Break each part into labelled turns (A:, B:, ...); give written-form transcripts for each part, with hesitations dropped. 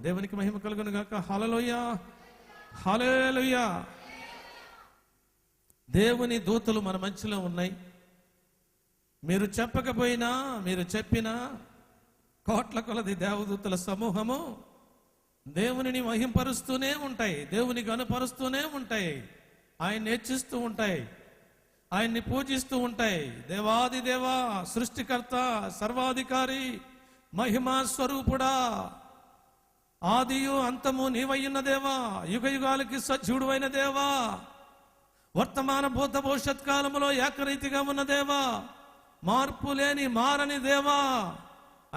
A: దేవునికి మహిమ కలుగును గాక. హల్లెలూయా, హల్లెలూయా. దేవుని దూతలు మన మధ్యలో ఉన్నాయి. మీరు చెప్పకపోయినా, మీరు చెప్పినా కోట్ల కొలది దేవదూతల సమూహము దేవునిని మహింపరుస్తూనే ఉంటాయి, దేవుని గనుపరుస్తూనే ఉంటాయి, ఆయన్ని హెచ్చిస్తూ ఉంటాయి, ఆయన్ని పూజిస్తూ ఉంటాయి. దేవాది దేవా, సృష్టికర్త, సర్వాధికారి, మహిమా స్వరూపుడా, ఆదియు అంతము నీవయ్యున్న దేవా, యుగ యుగాలకి సజీవుడు అయిన దేవా, వర్తమాన భూత భవిష్యత్ కాలములో ఏకరీతిగా ఉన్న దేవా, మార్పు లేని మారని దేవా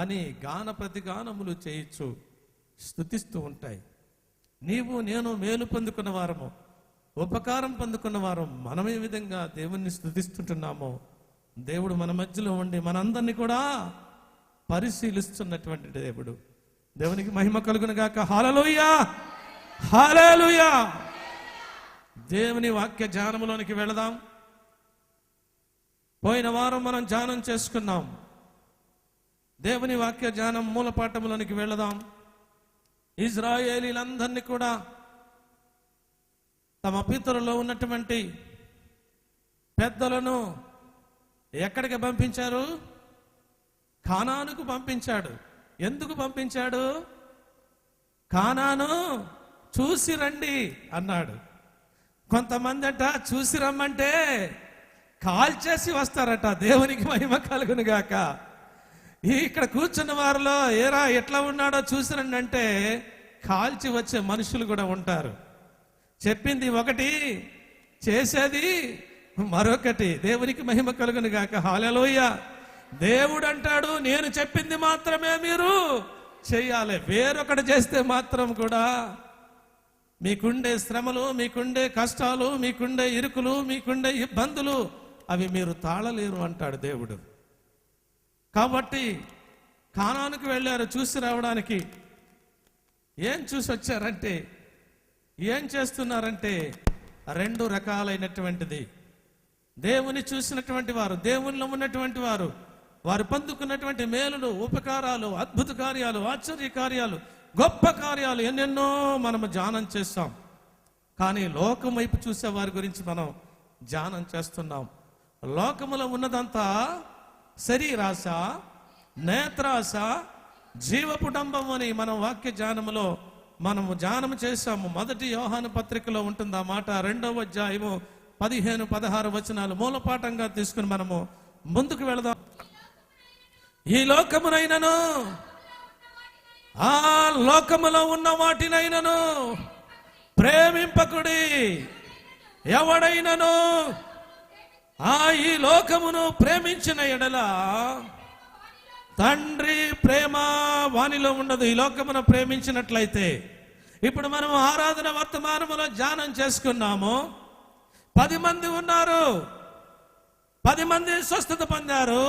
A: అని గాన ప్రతిగానములు చేయొచ్చు, స్తుతిస్తూ ఉంటాయి. నీవు నేను మేలు పొందుకున్న వారము, ఉపకారం పొందుకున్న వారం మనం ఏ విధంగా దేవుణ్ణి స్తుతిస్తుంటున్నామో దేవుడు మన మధ్యలో ఉండి మనందరినీ కూడా పరిశీలిస్తున్నటువంటి దేవుడు. దేవునికి మహిమ కలుగును గాక. హల్లెలూయా, హల్లెలూయా. దేవుని వాక్య ధ్యానములోనికి వెళదాం. పోయిన వారం మనం ధ్యానం చేసుకున్నాం. దేవుని వాక్య ధ్యానం మూలపాఠములోనికి వెళదాం. ఇజ్రాయేలీలందరినీ కూడా తమ పితరులో ఉన్నటువంటి పెద్దలను ఎక్కడికి పంపించారు? కానానుకు పంపించాడు. ఎందుకు పంపించాడు? కానాను చూసి రండి అన్నాడు. కొంతమంది అట చూసి రమ్మంటే కాల్చేసి వస్తారట. దేవునికి మహిమ కలుగును గాక. ఇక్కడ కూర్చున్న వారిలో ఏరా ఎట్లా ఉన్నాడో చూసి రండి అంటే కాల్చి వచ్చే మనుషులు కూడా ఉంటారు. చెప్పింది ఒకటి, చేసేది మరొకటి. దేవునికి మహిమ కలుగును గాక. హల్లెలూయా. దేవుడు అంటాడు, నేను చెప్పింది మాత్రమే మీరు చెయ్యాలి, వేరొకటి చేస్తే మాత్రం కూడా మీకుండే శ్రమలు, మీకుండే కష్టాలు, మీకుండే ఇరుకులు, మీకుండే ఇబ్బందులు అవి మీరు తాళలేరు అంటాడు దేవుడు. కాబట్టి కానానుకు వెళ్ళారు చూసి రావడానికి. ఏం చూసి వచ్చారంటే, ఏం చేస్తున్నారంటే రెండు రకాలైనటువంటిది. దేవుని చూసినటువంటి వారు, దేవునిలో ఉన్నటువంటి వారు, వారు పొందుకున్నటువంటి మేలులు, ఉపకారాలు, అద్భుత కార్యాలు, ఆశ్చర్య కార్యాలు, గొప్ప కార్యాలు ఎన్నెన్నో మనము ధ్యానం చేస్తాం. కానీ లోకం వైపు చూసే వారి గురించి మనం ధ్యానం చేస్తున్నాం. లోకములో ఉన్నదంతా శరీరాశ, నేత్రాశ, జీవపుడంబం అని మనం వాక్య ధ్యానములో మనము ధ్యానం చేశాము. మొదటి యోహాను పత్రికలో ఉంటుంది ఆ మాట. 2వ అధ్యాయము 15-16 వచనాలు మూలపాఠంగా తీసుకుని మనము ముందుకు వెళదాం. ఈ లోకమునైనను ఆ లోకములో ఉన్న వాటినైనను ప్రేమింపకుడి. ఎవడైనను ఈ లోకమును ప్రేమించిన ఎడల తండ్రి ప్రేమ వానిలో ఉండదు. ఈ లోకమును ప్రేమించినట్లయితే, ఇప్పుడు మనం ఆరాధన వర్తమానములో ధ్యానం చేసుకున్నాము. 10 మంది ఉన్నారు, 10 మంది స్వస్థత పొందారు.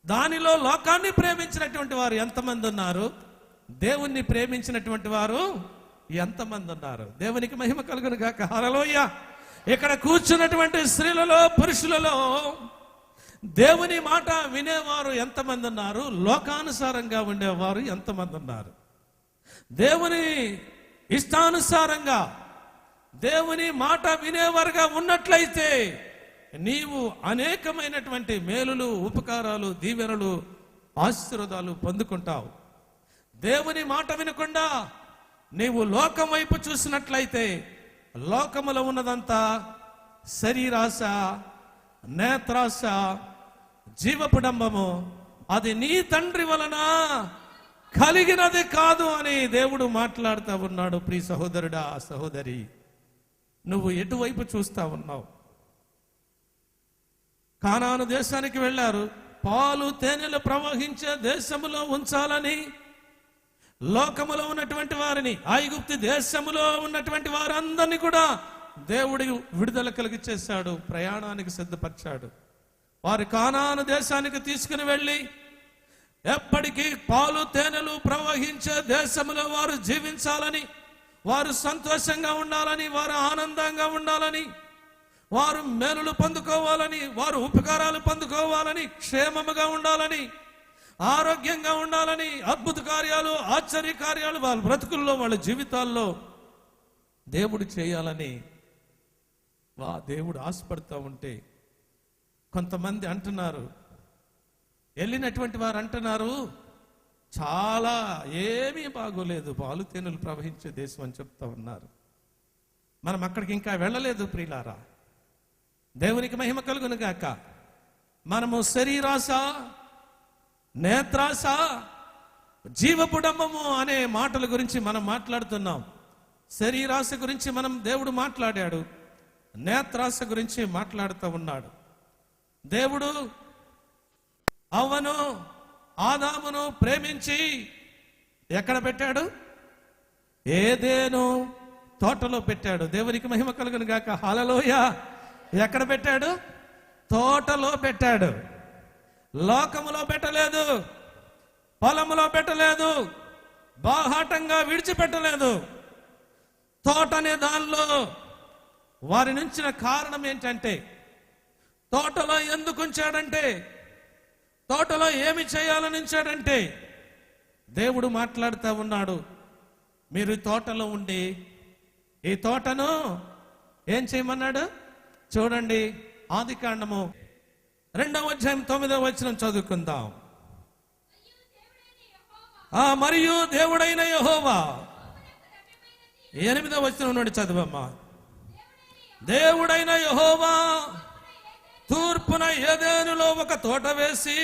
A: దానిలో లోకాన్ని ప్రేమించినటువంటి వారు ఎంతమంది ఉన్నారు? దేవుణ్ణి ప్రేమించినటువంటి వారు ఎంతమంది ఉన్నారు? దేవునికి మహిమ కలుగును గాక. హల్లెలూయా. ఇక్కడ కూర్చున్నటువంటి స్త్రీలలో, పురుషులలో దేవుని మాట వినేవారు ఎంతమంది ఉన్నారు? లోకానుసారంగా ఉండేవారు ఎంతమంది ఉన్నారు? దేవుని ఇష్టానుసారంగా దేవుని మాట వినేవారుగా ఉన్నట్లయితే నీవు అనేకమైనటువంటి మేలులు, ఉపకారాలు, దీవెనలు, ఆశీర్వాదాలు పొందుకుంటావు. దేవుని మాట వినకుండా నీవు లోకం వైపు చూసినట్లయితే లోకములో ఉన్నదంతా శరీరాశ, నేత్రాశ, జీవపుడంబము, అది నీ తండ్రి వలన కలిగినది కాదు అని దేవుడు మాట్లాడుతూ ఉన్నాడు. ప్రియ సహోదరుడా, సహోదరి, నువ్వు ఎటువైపు చూస్తా ఉన్నావు? కానాను దేశానికి వెళ్ళారు. పాలు తేనెలు ప్రవహించే దేశములో ఉంచాలని లోకములో ఉన్నటువంటి వారిని, ఐగుప్తు దేశములో ఉన్నటువంటి వారందరినీ కూడా దేవుడి విడుదల కలిగి చేశాడు, ప్రయాణానికి సిద్ధపరిచాడు. వారు కానాను దేశానికి తీసుకుని వెళ్ళి ఎప్పటికీ పాలు తేనెలు ప్రవహించే దేశములో వారు జీవించాలని, వారు సంతోషంగా ఉండాలని, వారు ఆనందంగా ఉండాలని, వారు మేలులు పొందుకోవాలని, వారు ఉపకారాలు పొందుకోవాలని, క్షేమముగా ఉండాలని, ఆరోగ్యంగా ఉండాలని, అద్భుత కార్యాలు, ఆశ్చర్య కార్యాలు వాళ్ళ బ్రతుకుల్లో, వాళ్ళ జీవితాల్లో దేవుడు చేయాలని దేవుడు ఆశపడుతూ ఉంటే కొంతమంది అంటున్నారు, వెళ్ళినటువంటి వారు అంటున్నారు, చాలా ఏమీ బాగోలేదు, పాలు తేనెలు ప్రవహించే దేశం అని చెప్తా ఉన్నారు. మనం అక్కడికి ఇంకా వెళ్ళలేదు ప్రియులారా. దేవునికి మహిమ కలుగును గాక. మనము శరీరాశ, నేత్రాశ, జీవపుడంబము అనే మాటల గురించి మనం మాట్లాడుతున్నాం. శరీరాశ గురించి మనం దేవుడు మాట్లాడాడు, నేత్రాశ గురించి మాట్లాడుతూ ఉన్నాడు. దేవుడు అవ్వను, ఆదామును ప్రేమించి ఎక్కడ పెట్టాడు? ఏదెను తోటలో పెట్టాడు. దేవునికి మహిమ కలుగును గాక. హల్లెలూయా. ఎక్కడ పెట్టాడు? తోటలో పెట్టాడు. లోకములో పెట్టలేదు, పొలములో పెట్టలేదు, బాహాటంగా విడిచిపెట్టలేదు. తోట అనే దానిలో వారిని ఉంచిన కారణం ఏంటంటే, తోటలో ఎందుకు ఉంచాడంటే, తోటలో ఏమి చేయాలని ఉంచాడంటే, దేవుడు మాట్లాడుతూ ఉన్నాడు, మీరు ఈ తోటలో ఉండి ఈ తోటను ఏం చేయమన్నాడు? చూడండి, ఆదికాండము 2వ అధ్యాయం 9వ వచనం చదువుకుందాం. మరియు దేవుడైన యెహోవా, 8వ వచనం నుండి చదువమ్మా. దేవుడైన యెహోవా తూర్పున ఏదెనులో ఒక తోట వేసి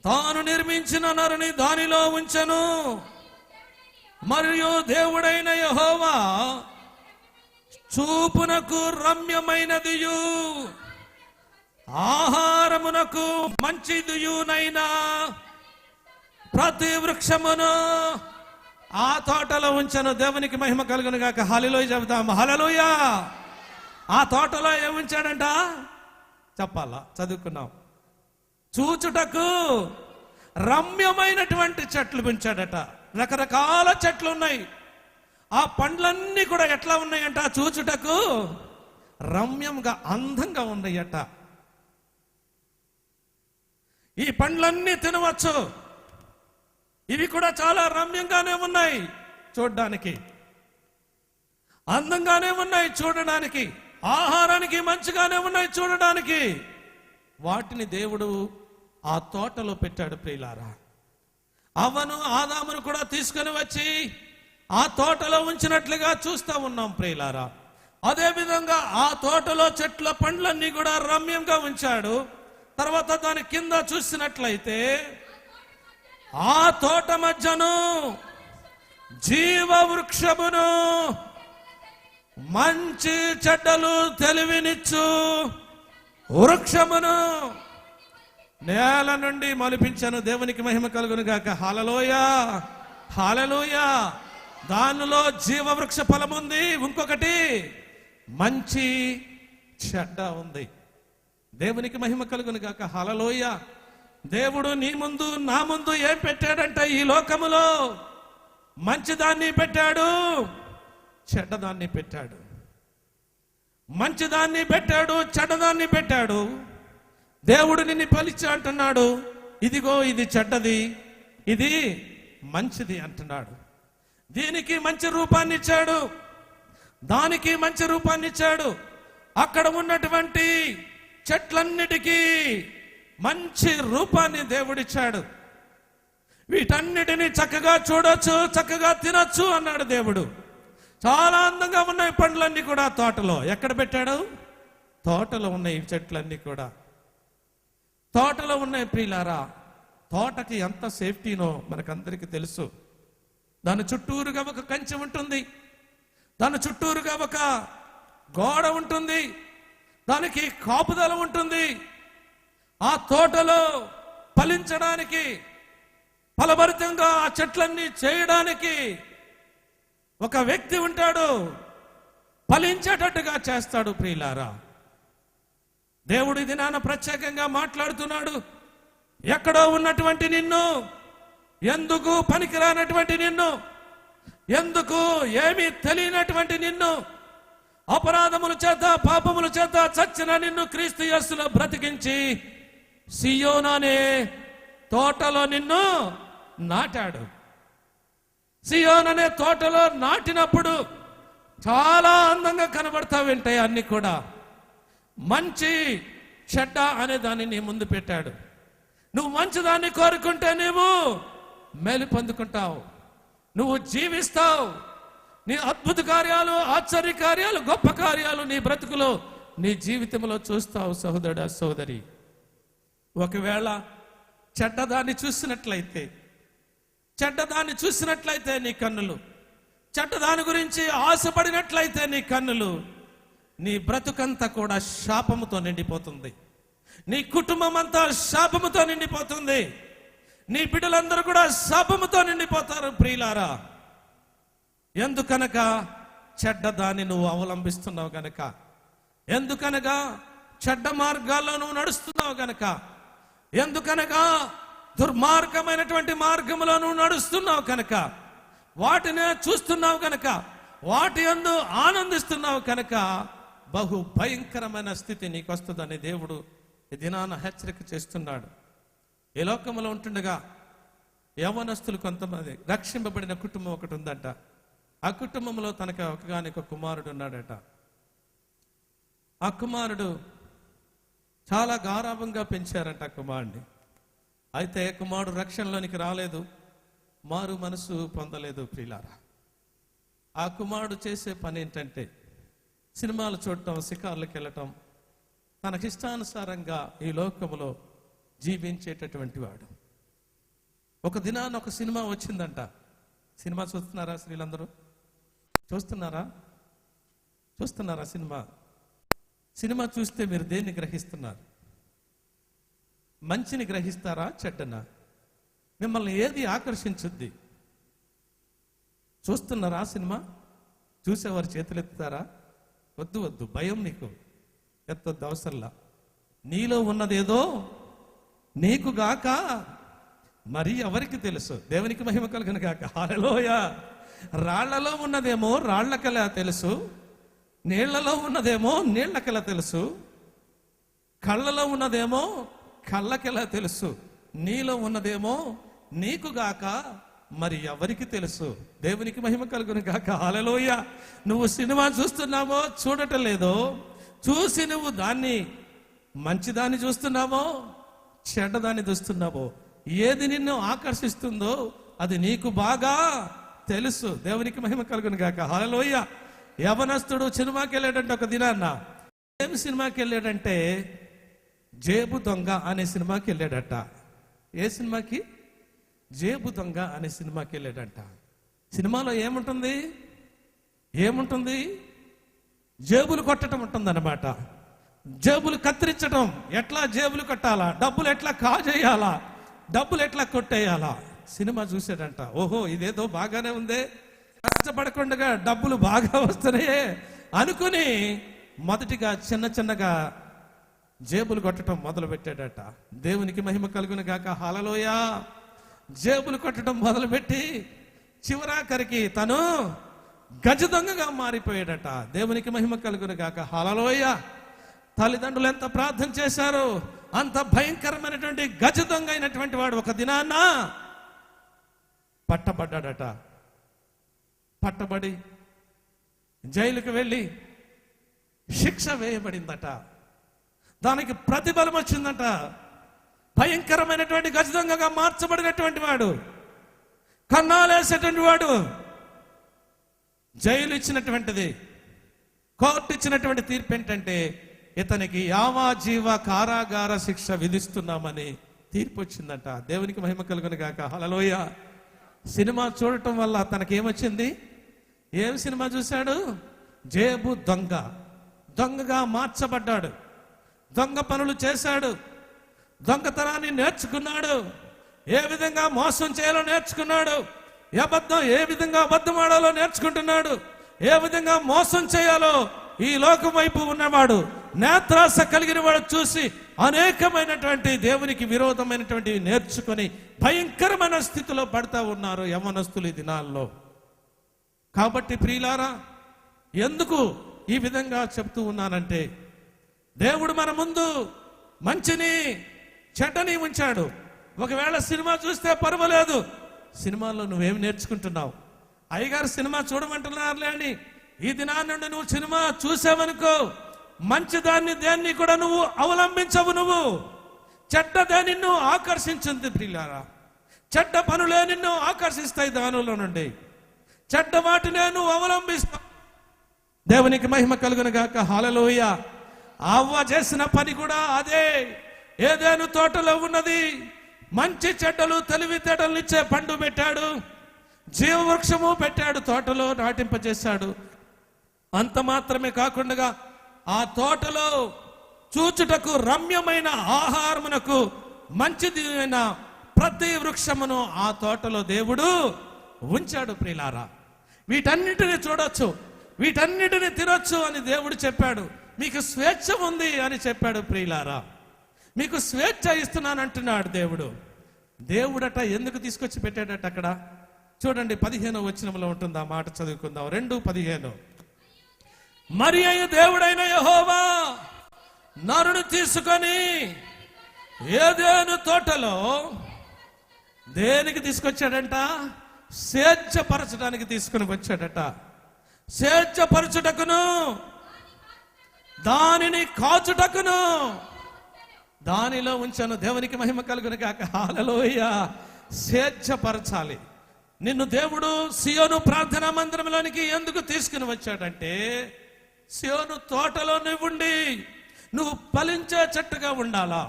A: తాను నిర్మించిన నరుని దానిలో ఉంచెను. మరియు దేవుడైన యెహోవా చూపునకు రమ్యమైనదియు ఆహారమునకు మంచిదియునైనా ప్రతి వృక్షమును ఆ తోటలో ఉంచెను. దేవునికి మహిమ కలుగును గాక. హల్లెలూయా చెబుతాం. హల్లెలూయా. ఆ తోటలో ఏం ఉంచాడంట చెప్పాలా? చదువుకున్నాం. చూచుటకు రమ్యమైనటువంటి చెట్లు ఉంచాడట. రకరకాల చెట్లు ఉన్నాయి. ఆ పండ్లన్నీ కూడా ఎట్లా ఉన్నాయంట? చూచుటకు రమ్యంగా, అందంగా ఉన్నాయట. ఈ పండ్లన్నీ తినవచ్చు. ఇవి కూడా చాలా రమ్యంగానే ఉన్నాయి, చూడడానికి అందంగానే ఉన్నాయి, చూడడానికి ఆహారానికి మంచిగానే ఉన్నాయి, చూడడానికి. వాటిని దేవుడు ఆ తోటలో పెట్టాడు ప్రియులారా. అవ్వను, ఆదామును కూడా తీసుకొని వచ్చి ఆ తోటలో ఉంచినట్లుగా చూస్తూ ఉన్నాం ప్రియులారా. అదే విధంగా ఆ తోటలో చెట్ల పండ్లన్నీ కూడా రమ్యంగా ఉంచాడు. తర్వాత దాని కింద చూసినట్లయితే ఆ తోట మధ్యను జీవ వృక్షమును, మంచి చెడ్డలు తెలివినిచ్చు వృక్షమును నేల నుండి మొలిపించను. దేవునికి మహిమ కలుగును గాక. హల్లెలూయా. హల్లెలూయా. దానిలో జీవ వృక్ష ఫలం ఉంది, ఇంకొకటి మంచి చెడ్డ ఉంది. దేవునికి మహిమ కలుగును గాక. హల్లెలూయా. దేవుడు నీ ముందు, నా ముందు ఏం పెట్టాడంటే, ఈ లోకములో మంచిదాన్ని పెట్టాడు, చెడ్డదాన్ని పెట్టాడు. మంచిదాన్ని పెట్టాడు, చెడ్డదాన్ని పెట్టాడు. దేవుడు నిన్ను పిలిచి అంటున్నాడు, ఇదిగో ఇది చెడ్డది, ఇది మంచిది అంటున్నాడు. దీనికి మంచి రూపాన్ని ఇచ్చాడు, దానికి మంచి రూపాన్ని ఇచ్చాడు. అక్కడ ఉన్నటువంటి చెట్లన్నిటికీ మంచి రూపాన్ని దేవుడిచ్చాడు. వీటన్నిటిని చక్కగా చూడొచ్చు, చక్కగా తినొచ్చు అన్నాడు దేవుడు. చాలా అందంగా ఉన్నాయి పండ్లన్నీ కూడా తోటలో. ఎక్కడ పెట్టాడు? తోటలో ఉన్నాయి చెట్లన్నీ కూడా, తోటలో ఉన్నాయి ప్రియులారా. తోటకి ఎంత సేఫ్టీనో మనకందరికీ తెలుసు. దాని చుట్టూరుగా ఒక కంచె ఉంటుంది, దాని చుట్టూరుగా ఒక గోడ ఉంటుంది, దానికి కాపుదల ఉంటుంది. ఆ తోటలో ఫలించడానికి, ఫలభరితంగా ఆ చెట్లన్నీ చేయడానికి ఒక వ్యక్తి ఉంటాడు, ఫలించేటట్టుగా చేస్తాడు ప్రియులారా. దేవుడి దినాన ప్రత్యేకంగా మాట్లాడుతున్నాడు. ఎక్కడో ఉన్నటువంటి నిన్ను, ఎందుకు పనికిరానటువంటి నిన్ను, ఎందుకు ఏమీ తెలియనటువంటి నిన్ను, అపరాధముల చేత, పాపముల చేత చచ్చిన నిన్ను క్రీస్తు యేసులో బ్రతికించి సియోను అనే తోటలో నిన్ను నాటాడు. సియోన్ అనే తోటలో నాటినప్పుడు చాలా అందంగా కనబడతావేంటాయి అన్ని కూడా. మంచి చెడ్డ అనే దాన్ని నీ ముందు పెట్టాడు. నువ్వు మంచిదాన్ని కోరుకుంటే నీవు మేలు పొందుకుంటావు, నువ్వు జీవిస్తావు. నీ అద్భుత కార్యాలు, ఆశ్చర్య కార్యాలు, గొప్ప కార్యాలు నీ బ్రతుకులో, నీ జీవితంలో చూస్తావు సహోదరుడా, సోదరి. ఒకవేళ చెడ్డదాన్ని చూసినట్లయితే నీ కన్నులు, చెడ్డదాని గురించి ఆశపడినట్లయితే నీ కన్నులు, నీ బ్రతుకంతా కూడా శాపముతో నిండిపోతుంది. నీ కుటుంబం అంతా శాపముతో నిండిపోతుంది. నీ బిడ్డలందరూ కూడా శాపముతో నిండిపోతారు ప్రియులారా. ఎందుకనక చెడ్డదాన్ని నువ్వు అవలంబిస్తున్నావు గనక, ఎందుకనగా చెడ్డ మార్గాల్లో నువ్వు నడుస్తున్నావు గనక, ఎందుకనగా దుర్మార్గమైనటువంటి మార్గంలో నువ్వు నడుస్తున్నావు కనుక, వాటినే చూస్తున్నావు కనుక, వాటి యందు ఆనందిస్తున్నావు కనుక బహు భయంకరమైన స్థితి నీకు వస్తుందని దేవుడు ఈ దినాన హెచ్చరిక చేస్తున్నాడు. ఈ లోకంలో ఉంటుండగా యవ్వనస్తులు కొంతమంది, రక్షింపబడిన కుటుంబం ఒకటి ఉందంట. ఆ కుటుంబంలో తనకు ఒకగానొక కుమారుడు ఉన్నాడట. ఆ కుమారుడు చాలా గారాభంగా పెంచారంట ఆ కుమారుడిని. అయితే కుమారుడు రక్షణలోనికి రాలేదు, మారు మనసు పొందలేదు ప్రియులారా. ఆ కుమారుడు చేసే పని ఏంటంటే సినిమాలు చూడటం, షికార్లకు వెళ్ళటం, తనకిష్టానుసారంగా ఈ లోకములో జీవించేటటువంటి వాడు. ఒక దినాన ఒక సినిమా వచ్చిందంట. సినిమా చూస్తున్నారా స్త్రీలందరూ? చూస్తున్నారా సినిమా చూస్తే మీరు దేన్ని గ్రహిస్తున్నారు? మంచిని గ్రహిస్తారా, చెడ్డనా? మిమ్మల్ని ఏది ఆకర్షించుద్ది? చూస్తున్నారా సినిమా? చూసేవారు చేతులు ఎత్తుతారా? వద్దు, భయం నీకు ఎత్తొద్దు, అవసరంలా. నీలో ఉన్నదేదో నీకు గాక మరి ఎవరికి తెలుసు? దేవునికి మహిమ కలుగును గాక. హల్లెలూయా. రాళ్లలో ఉన్నదేమో రాళ్లకలా తెలుసు, నీళ్లలో ఉన్నదేమో నీళ్లకలా తెలుసు, కళ్ళలో ఉన్నదేమో కళ్ళకెలా తెలుసు, నీలో ఉన్నదేమో నీకు గాక మరి ఎవరికి తెలుసు? దేవునికి మహిమ కలుగును గాక. హల్లెలూయా. నువ్వు సినిమా చూస్తున్నావో చూడటం లేదో, చూసి నువ్వు దాన్ని మంచిదాన్ని చూస్తున్నావో చెడ్డదాన్ని చూస్తున్నావో, ఏది నిన్ను ఆకర్షిస్తుందో అది నీకు బాగా తెలుసు. దేవునికి మహిమ కలుగును గాక. హల్లెలూయా. యవనస్తుడు సినిమాకి వెళ్ళాడంటే ఒక దినాన్న. ఏం సినిమాకి వెళ్ళాడంటే జేబు దొంగ అనే సినిమాకి వెళ్ళాడట. ఏ సినిమాకి? జేబు దొంగ అనే సినిమాకి వెళ్ళాడంట. సినిమాలో ఏముంటుంది? జేబులు కొట్టడం ఉంటుందన్నమాట. జేబులు కత్తిరించడం, ఎట్లా జేబులు కొట్టాలా, డబ్బులు ఎట్లా కాజేయాలా, డబ్బులు ఎట్లా కొట్టేయాలా సినిమా చూసాడంట. ఓహో, ఇదేదో బాగానే ఉందే, కష్టపడకుండా డబ్బులు బాగా వస్తున్నాయే అనుకుని మొదటిగా చిన్నగా జేబులు కొట్టడం మొదలు పెట్టాడట. దేవునికి మహిమ కలుగును గాక. హల్లెలూయా. జేబులు కొట్టడం మొదలుపెట్టి చివరాఖరికి తను గజ దొంగగా మారిపోయాడట. దేవునికి మహిమ కలుగును గాక. హల్లెలూయా. తల్లిదండ్రులు ఎంత ప్రార్థన చేశారు, అంత భయంకరమైనటువంటి గజ దొంగ అయినటువంటి వాడు ఒక దినాన్న పట్టబడ్డాడట. పట్టబడి జైలుకి వెళ్ళి శిక్ష వేయబడిందట. దానికి ప్రతిఫలం వచ్చిందట. భయంకరమైనటువంటి గజ దొంగగా మార్చబడినటువంటి వాడు, కన్నాలేసేటువంటి వాడు, జైలు ఇచ్చినటువంటిది, కోర్టు ఇచ్చినటువంటి తీర్పు ఏంటంటే ఇతనికి యావజ్జీవ కారాగార శిక్ష విధిస్తున్నామని తీర్పు వచ్చిందట. దేవునికి మహిమ కలుగును గాక. హల్లెలూయా. సినిమా చూడటం వల్ల తనకేమొచ్చింది? ఏం సినిమా చూశాడు? జేబు దొంగ. దొంగగా మార్చబడ్డాడు. దొంగ పనులు చేశాడు. దొంగతనాన్ని నేర్చుకున్నాడు. ఏ విధంగా మోసం చేయాలో నేర్చుకున్నాడు. ఏ విధంగా అబద్ధం ఆడాలో నేర్చుకుంటున్నాడు. ఏ విధంగా మోసం చేయాలో ఈ లోకం వైపు ఉన్నవాడు, నేత్రాస కలిగిన వాడు చూసి అనేకమైనటువంటి దేవునికి విరోధమైనటువంటి నేర్చుకొని భయంకరమైన స్థితిలో పడతా ఉన్నారు యవ్వనస్తులు ఈ దినాల్లో. కాబట్టి ప్రియులారా, ఎందుకు ఈ విధంగా చెప్తూ ఉన్నానంటే, దేవుడు మన ముందు మంచిని చెడ్డని ఉంచాడు. ఒకవేళ సినిమా చూస్తే పర్వాలేదు, సినిమాలో నువ్వేమి నేర్చుకుంటున్నావు? అయ్యగారు సినిమా చూడమంటున్నారులే అని ఈ దినాన్ని నుండి నువ్వు సినిమా చూసావనుకో, మంచిదాన్ని దేన్ని కూడా నువ్వు అవలంబించవు. నువ్వు చెడ్డదే నిన్ను ఆకర్షించింది ప్రియులారా. చెడ్డ పనులే నిన్ను ఆకర్షిస్తాయి. దానిలో నుండి చెడ్డ వాటినే నువ్వు అవలంబిస్తావు. దేవునికి మహిమ కలుగును గాక. హల్లెలూయా. అవ్వ చేసిన పని కూడా అదే. ఏదెను తోటలో ఉన్నది, మంచి చెడ్డలు తెలివితేటలు ఇచ్చే పండు పెట్టాడు, జీవవృక్షము పెట్టాడు, తోటలో నాటింపజేశాడు. అంత మాత్రమే కాకుండా ఆ తోటలో చూచుటకు రమ్యమైన ఆహారమునకు మంచిది అయిన ప్రతి వృక్షమును ఆ తోటలో దేవుడు ఉంచాడు ప్రియులారా. వీటన్నిటిని చూడొచ్చు, వీటన్నిటిని తినొచ్చు అని దేవుడు చెప్పాడు. మీకు స్వేచ్ఛ ఉంది అని చెప్పాడు ప్రియులారా. మీకు స్వేచ్ఛ ఇస్తున్నానంటున్నాడు దేవుడు. దేవుడట ఎందుకు తీసుకొచ్చి పెట్టాడట అక్కడ చూడండి, 15వ వచనంలో ఉంటుంది ఆ మాట, చదువుకుందాం. 2:15. మరి అయ్యు దేవుడైన యెహోవా నరుని తీసుకొని ఏదెను తోటలో దేనికి తీసుకొచ్చాడంట? స్వేచ్ఛపరచడానికి తీసుకుని వచ్చాడట. స్వేచ్ఛపరచుటకును దానిని కాచుటకును దానిలో ఉంచాను. దేవునికి మహిమ కలుగును గాక. హల్లెలూయా. స్వేచ్ఛపరచాలి నిన్ను దేవుడు సియోను ప్రార్థనా మందిరంలోనికి ఎందుకు తీసుకుని వచ్చాడంటే, సియోను తోటలో నువ్వుండి నువ్వు ఫలించే చెట్టుగా ఉండాలా,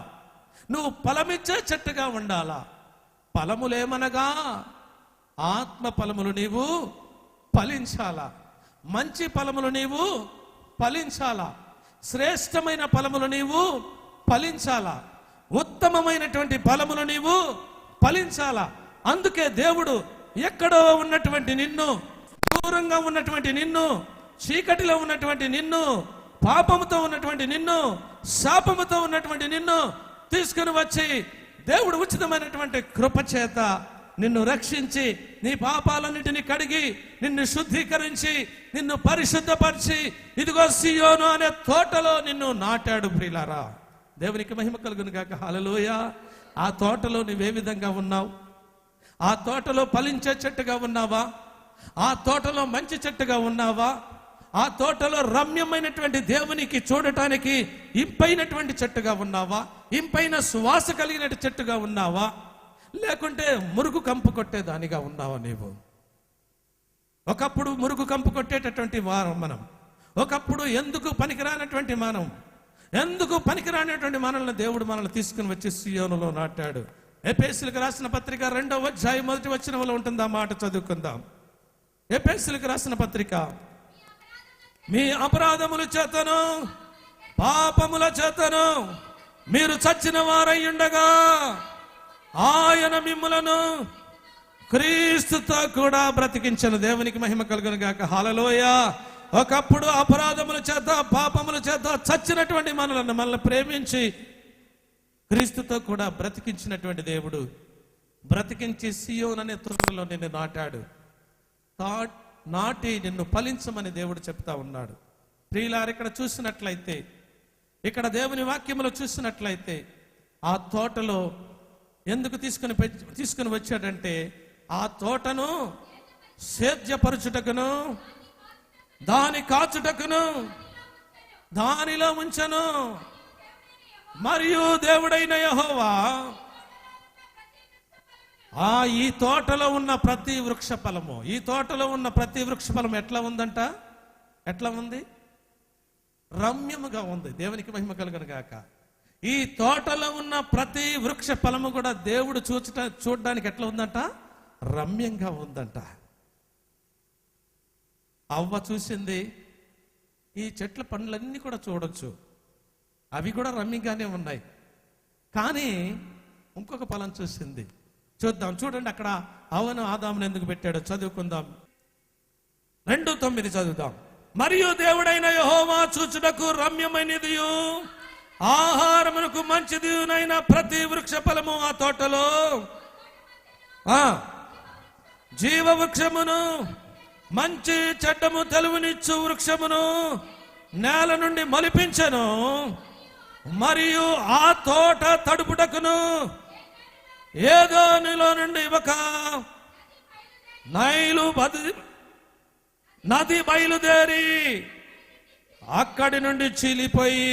A: నువ్వు ఫలమిచ్చే చెట్టుగా ఉండాలా. ఫలములేమనగా ఆత్మ ఫలములు నీవు ఫలించాలా, మంచి ఫలములు నీవు ఫలించాలా, శ్రేష్టమైన ఫలములు నీవు ఫలించాలా, ఉత్తమమైనటువంటి ఫలములు నీవు ఫలించాలా. అందుకే దేవుడు ఎక్కడో ఉన్నటువంటి నిన్ను, దూరంగా ఉన్నటువంటి నిన్ను, చీకటిలో ఉన్నటువంటి నిన్ను, పాపముతో ఉన్నటువంటి నిన్ను, శాపముతో ఉన్నటువంటి నిన్ను తీసుకుని వచ్చి దేవుడు ఉచితమైనటువంటి కృప చేత నిన్ను రక్షించి నీ పాపాలన్నిటిని కడిగి నిన్ను శుద్ధీకరించి నిన్ను పరిశుద్ధపరిచి ఇదిగో సియోను అనే తోటలో నిన్ను నాటాడు ప్రియులారా. దేవునికి మహిమ కలుగును గాక. హల్లెలూయా. ఆ తోటలో నువ్వే విధంగా ఉన్నావు? ఆ తోటలో ఫలించే చెట్టుగా ఉన్నావా? ఆ తోటలో మంచి చెట్టుగా ఉన్నావా? ఆ తోటలో రమ్యమైనటువంటి దేవునికి చూడటానికి ఇంపైనటువంటి చెట్టుగా ఉన్నావా? ఇంపైన సువాస కలిగిన చెట్టుగా ఉన్నావా? లేకుంటే మురుగు కంపు కొట్టేదానిగా ఉన్నావా నీవు? ఒకప్పుడు మురుగు కంపు కొట్టేటటువంటి వారం మనం, ఒకప్పుడు ఎందుకు పనికిరానటువంటి మనం, ఎందుకు పనికిరానటువంటి మనల్ని దేవుడు మనల్ని తీసుకుని వచ్చి సియోనులో నాటాడు. ఎఫెసీయులకు రాసిన పత్రిక 2వ అధ్యాయం 1వ వచనంలో ఉంటుంది ఆ మాట, చదువుకుందాం. ఎఫెసీయులకు రాసిన పత్రిక, మీ అపరాధముల చేతను పాపముల చేతను మీరు చచ్చిన వారై ఉండగా ఆయన మిమ్ములను క్రీస్తుతో కూడా బ్రతికించను. దేవునికి మహిమ కలుగును గాక. హల్లెలూయా. ఒకప్పుడు అపరాధముల చేత పాపముల చేత చచ్చినటువంటి మనల్ని ప్రేమించి క్రీస్తుతో కూడా బ్రతికించినటువంటి దేవుడు బ్రతికించి సియోను అనే తోటలో నిన్ను నాటాడు. నాటి నిన్ను ఫలించమని దేవుడు చెప్తా ఉన్నాడు. ప్రియులారు, ఇక్కడ చూసినట్లయితే, ఇక్కడ దేవుని వాక్యములో చూసినట్లయితే ఆ తోటలో ఎందుకు తీసుకుని వచ్చాడంటే, ఆ తోటను సేద్యపరచుటకును దాని కాచుటకును దానిలో ఉంచను. మరియు దేవుడైన యెహోవా ఈ తోటలో ఉన్న ప్రతి వృక్ష ఫలము, ఈ తోటలో ఉన్న ప్రతి వృక్ష ఫలము ఎట్లా ఉందంట? ఎట్లా ఉంది? రమ్యముగా ఉంది. దేవునికి మహిమ కలుగును గాక. ఈ తోటలో ఉన్న ప్రతి వృక్ష ఫలము కూడా దేవుడు చూడడానికి ఎట్లా ఉందంట? రమ్యంగా ఉందంట. అవ్వ చూసింది, ఈ చెట్ల పండ్లన్నీ కూడా చూడొచ్చు, అవి కూడా రమ్యంగానే ఉన్నాయి. కానీ ఇంకొక ఫలం చూసింది. చూద్దాం, చూడండి అక్కడ అవ్వను ఆదామును ఎందుకు పెట్టాడో చదువుకుందాం. 2:9 చదువుదాం. మరియు దేవుడైన యెహోవా చూచుటకు రమ్యమైనదియు ఆహారమునకు మంచిదియునైన ప్రతి వృక్ష ఫలము ఆ తోటలో జీవ వృక్షమును మంచి చెడ్డము తెలుగునిచ్చు వృక్షమును నేల నుండి మొలిపించెను. మరియు ఆ తోట తడుపుటకును ఏదోనిలో నుండి ఒక నది బయలుదేరి అక్కడి నుండి చీలిపోయి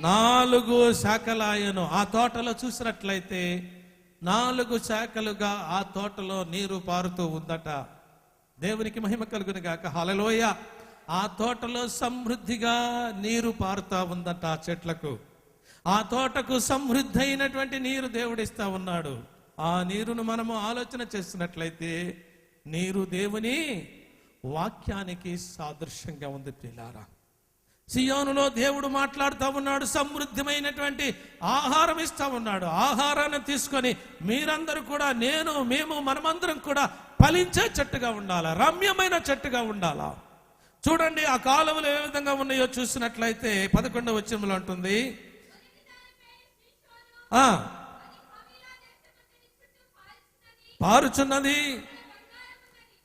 A: 4 శాఖలాయను. ఆ తోటలో చూసినట్లయితే 4 శాఖలుగా ఆ తోటలో నీరు పారుతూ ఉందట. దేవునికి మహిమ కలుగును గాక. హల్లెలూయ. ఆ తోటలో సమృద్ధిగా నీరు పారుతా ఉందట. ఆ చెట్లకు, ఆ తోటకు సమృద్ధి అయినటువంటి నీరు దేవుడిస్తా ఉన్నాడు. ఆ నీరును మనము ఆలోచన చేసినట్లయితే నీరు దేవుని వాక్యానికి సాదృశ్యంగా ఉంది ప్రియులారా. సియోనులో దేవుడు మాట్లాడుతూ ఉన్నాడు, సమృద్ధమైనటువంటి ఆహారం ఇస్తా ఉన్నాడు. ఆహారాన్ని తీసుకొని మీరందరూ కూడా, మేము మనమందరం కూడా ఫలించే చెట్టుగా ఉండాలా, రమ్యమైన చెట్టుగా ఉండాలా. చూడండి ఆ కాలువలు ఏ విధంగా ఉన్నాయో చూసినట్లయితే 11వ వచనంలో ఉంటుంది, పారుచున్నది,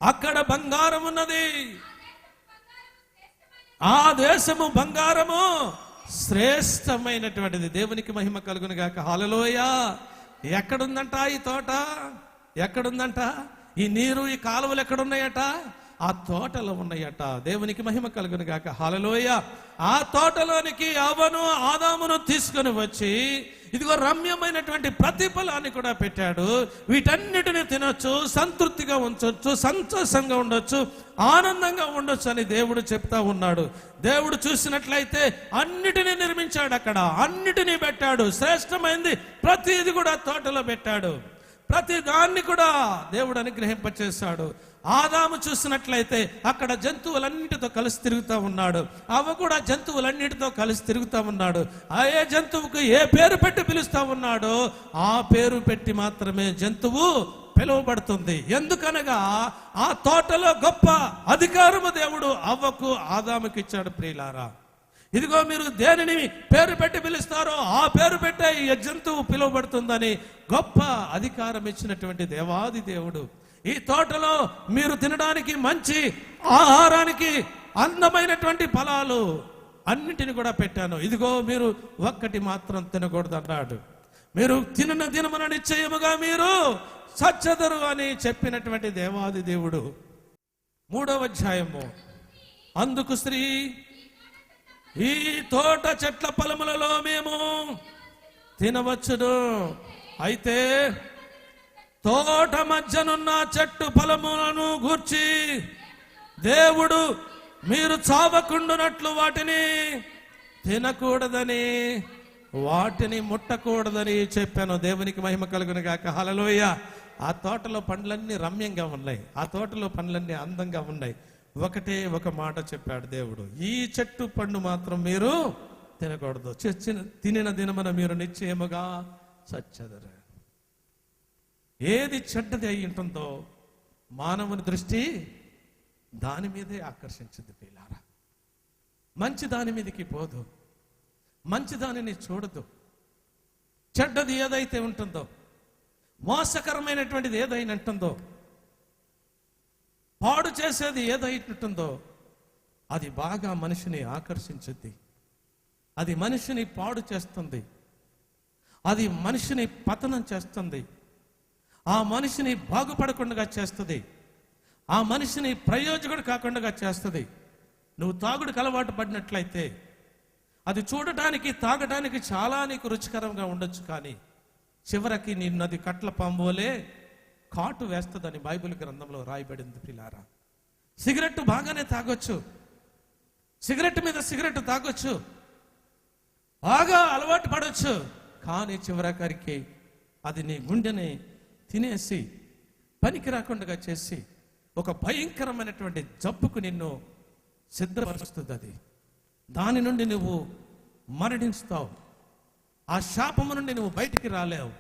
A: అక్కడ బంగారం ఉన్నది, ఆ దేశము బంగారము శ్రేష్టమైనటువంటిది. దేవునికి మహిమ కలుగును గాక. హల్లెలూయ. ఎక్కడుందంట ఈ తోట? ఎక్కడుందంట ఈ నీరు? ఈ కాలువలు ఎక్కడున్నాయట? ఆ తోటలో ఉన్నాయట. దేవునికి మహిమ కలుగును గాక. హల్లెలూయ. ఆ తోటలోనికి అవ్వను ఆదామును తీసుకొని వచ్చి ఇదిగో రమ్యమైనటువంటి ప్రతిఫలాన్ని కూడా పెట్టాడు. వీటన్నిటిని తినొచ్చు, సంతృప్తిగా ఉంచొచ్చు, సంతోషంగా ఉండొచ్చు, ఆనందంగా ఉండొచ్చు అని దేవుడు చెప్తా ఉన్నాడు. దేవుడు చూసినట్లయితే అన్నిటినీ నిర్మించాడు, అక్కడ అన్నిటినీ పెట్టాడు. శ్రేష్టమైంది ప్రతిది కూడా తోటలో పెట్టాడు. ప్రతి దాన్ని కూడా దేవుడు అనుగ్రహింపచేశాడు. ఆదాము చూసినట్లయితే అక్కడ జంతువులన్నిటితో కలిసి తిరుగుతూ ఉన్నాడు. అవ కూడా జంతువులన్నిటితో కలిసి తిరుగుతూ ఉన్నాడు. ఏ జంతువుకు ఏ పేరు పెట్టి పిలుస్తా ఉన్నాడో ఆ పేరు పెట్టి మాత్రమే జంతువు పిలువబడుతుంది. ఎందుకనగా ఆ తోటలో గొప్ప అధికారము దేవుడు అవ్వకు ఆదాముకి ఇచ్చాడు. ప్రియులారా, ఇదిగో మీరు దేనిని పేరు పెట్టి పిలుస్తారో ఆ పేరు పెట్టే ఈ జంతువు పిలువబడుతుందని గొప్ప అధికారం ఇచ్చినటువంటి దేవాది దేవుడు ఈ తోటలో మీరు తినడానికి మంచి ఆహారానికి అందమైనటువంటి ఫలాలు అన్నిటిని కూడా పెట్టాను. ఇదిగో మీరు ఒక్కటి మాత్రం తినకూడదు అన్నాడు. మీరు తిన్న దినమున నిశ్చయముగా మీరు చచ్చెదరు అని చెప్పినటువంటి దేవాది దేవుడు. 3వ అధ్యాయము, అందుకు స్త్రీ, ఈ తోట చెట్ల ఫలములలో మేము తినవచ్చును, అయితే తోట మధ్యనున్న చెట్టు ఫలములను గూర్చి దేవుడు మీరు చావకుండునట్లు వాటిని తినకూడదని, వాటిని ముట్టకూడదని చెప్పాను. దేవునికి మహిమ కలుగును గాక. హల్లెలూయ. ఆ తోటలో పండ్లన్నీ రమ్యంగా ఉన్నాయి, ఆ తోటలో పండ్లన్నీ అందంగా ఉన్నాయి. ఒకటే ఒక మాట చెప్పాడు దేవుడు, ఈ చెట్టు పండు మాత్రం మీరు తినకూడదు, తినిన దినమున మీరు నిశ్చయముగా చచ్చెదరు. ఏది చెడ్డది అయి ఉంటుందో మానవుని దృష్టి దాని మీదే ఆకర్షించింది. పిల్లారా, మంచి దాని మీదకి పోదు, మంచి దానిని చూడదు. చెడ్డది ఏదైతే ఉంటుందో, మోసకరమైనటువంటిది ఏదైనా ఉంటుందో, పాడు చేసేది ఏదైతుంటుందో అది బాగా మనిషిని ఆకర్షించుద్ది. అది మనిషిని పాడు చేస్తుంది, అది మనిషిని పతనం చేస్తుంది, ఆ మనిషిని బాగుపడకుండా చేస్తుంది, ఆ మనిషిని ప్రయోజకుడు కాకుండా చేస్తుంది. నువ్వు తాగుడికి అలవాటు పడినట్లయితే అది చూడటానికి తాగటానికి చాలా నీకు రుచికరంగా ఉండొచ్చు, కానీ చివరికి నిన్నది కట్ల పాంబోలే కాటు వేస్తుందని బైబిల్ గ్రంథంలో రాయబడింది. పిల్లారా, సిగరెట్ బాగానే తాగొచ్చు, సిగరెట్ మీద సిగరెట్ తాగొచ్చు, బాగా అలవాటు పడవచ్చు, కానీ చివరికి అది నీ గుండెని తినేసి పనికి రాకుండా చేసి ఒక భయంకరమైనటువంటి జబ్బుకు నిన్ను సిద్ధపరుస్తుంది. అది దాని నుండి నువ్వు మరణిస్తావు, ఆ శాపము నుండి నువ్వు బయటికి రాలేవు.